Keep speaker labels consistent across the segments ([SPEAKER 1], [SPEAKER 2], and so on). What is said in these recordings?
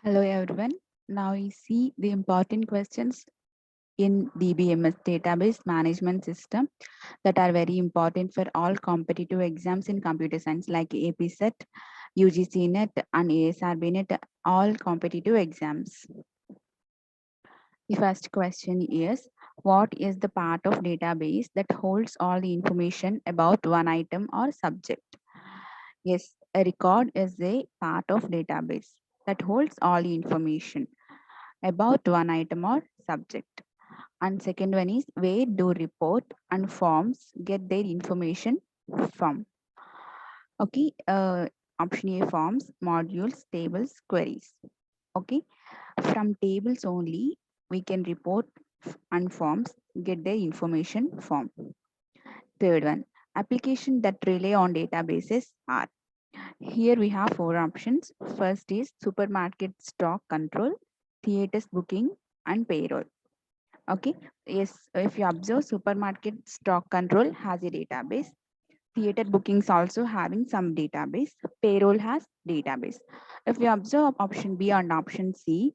[SPEAKER 1] Hello everyone. Now we see the important questions in DBMS database management system that are very important for all competitive exams in computer science like APSET, UGC NET and ASRB NET, all competitive exams. The first question is, what is the part of database that holds all the information about one item or subject? Yes, a record is a part of database that holds all the information about one item or subject. And second one is, where do report and forms get their information from? Okay, option A, forms, modules, tables, queries. Okay, from tables only we can report and forms get their information from. Third one, application that rely on databases are. Here we have four options. First is supermarket stock control, theaters booking and payroll. Okay, yes, if you observe, supermarket stock control has a database. Theater bookings also having some database. Payroll has database. If you observe option B and option C,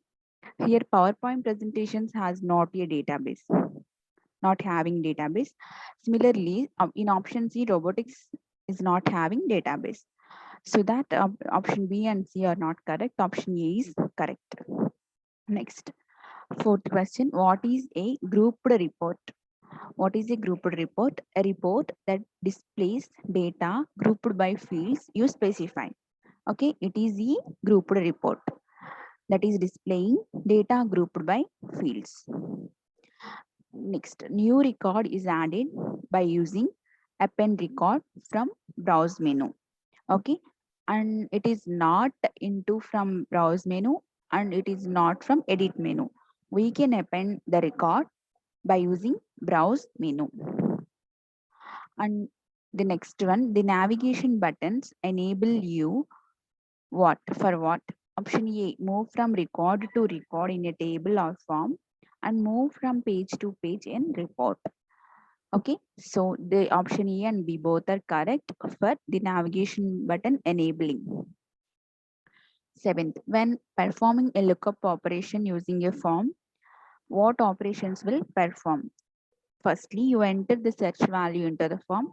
[SPEAKER 1] here PowerPoint presentations has not a database, not having database. Similarly, in option C, robotics is not having database. So that option B and C are not correct. Option A is correct. Next, fourth question, what is a grouped report? What is a grouped report? A report that displays data grouped by fields you specify. Okay, it is a grouped report that is displaying data grouped by fields. Next, new record is added by using append record from browse menu. Okay, and it is not into from browse menu and it is not from edit menu. We can append the record by using browse menu. And the next one, the navigation buttons enable you what for what? Option A, move from record to record in a table or form and move from page to page in report. Okay, so the option A and B both are correct for the navigation button enabling. Seventh, when performing a lookup operation using a form, what operations will perform? Firstly, you enter the search value into the form.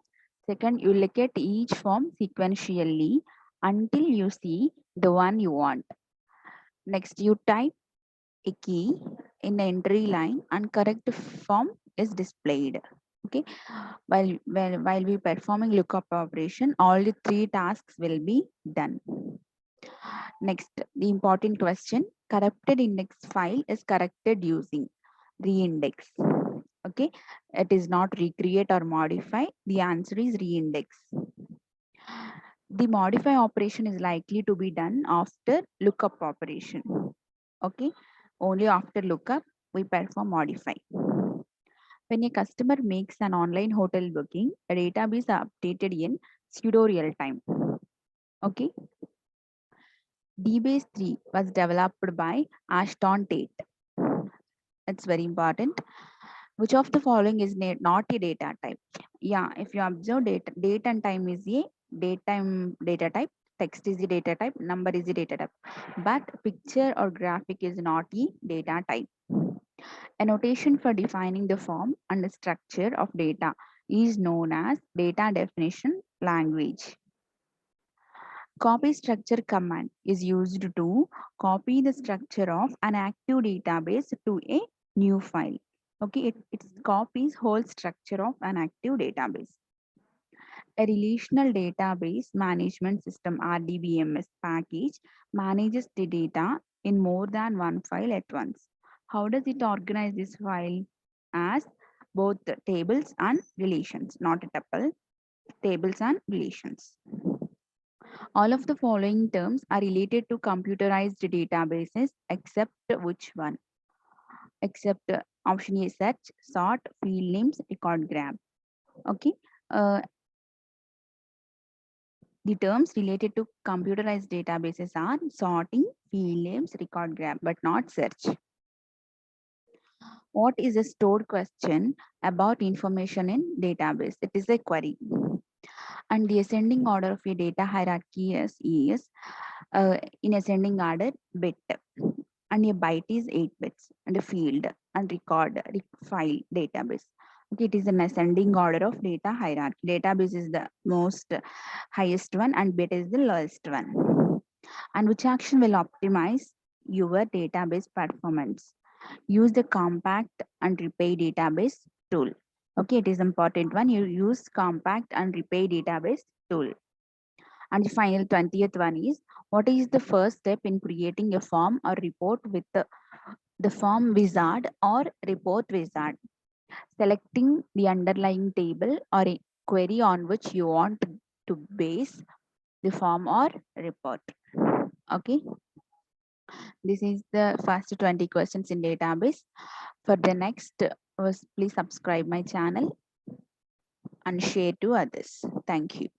[SPEAKER 1] Second, you look at each form sequentially until you see the one you want. Next, you type a key in the entry line and correct form is displayed. Okay, while we performing lookup operation, all the three tasks will be done. Next, the important question, corrupted index file is corrected using reindex. Okay, it is not recreate or modify. The answer is reindex. The modify operation is likely to be done after lookup operation. Okay, only after lookup we perform modify. When a customer makes an online hotel booking, a database is updated in pseudo real time. Okay, DBase 3 was developed by Ashton Tate. It's very important. Which of the following is not a data type? Yeah, if you observe, date and time is a data type, text is a data type, number is a data type, but picture or graphic is not a data type. A notation for defining the form and the structure of data is known as data definition language. Copy structure command is used to copy the structure of an active database to a new file. Okay, it copies whole structure of an active database. A relational database management system RDBMS package manages the data in more than one file at once. How does it organize this file? As both tables and relations, not a tuple, tables and relations. All of the following terms are related to computerized databases except which one? Except option A, search, sort, field names, record grab. Okay. The terms related to computerized databases are sorting, field names, record grab, but not search. What is a stored question about information in database? It is a query. And the ascending order of a data hierarchy is in ascending order bit, and a byte is 8 bits, and a field and file database. Okay, it is an ascending order of data hierarchy. Database is the most highest one and bit is the lowest one. And which action will optimize your database performance? Use the compact and repay database tool. Okay, it is important one. You use compact and repay database tool. And the final 20th one is, what is the first step in creating a form or report with the form wizard or report wizard? Selecting the underlying table or a query on which you want to base the form or report. Okay, this is the first 20 questions in database. For the next, please subscribe my channel and share to others. Thank you.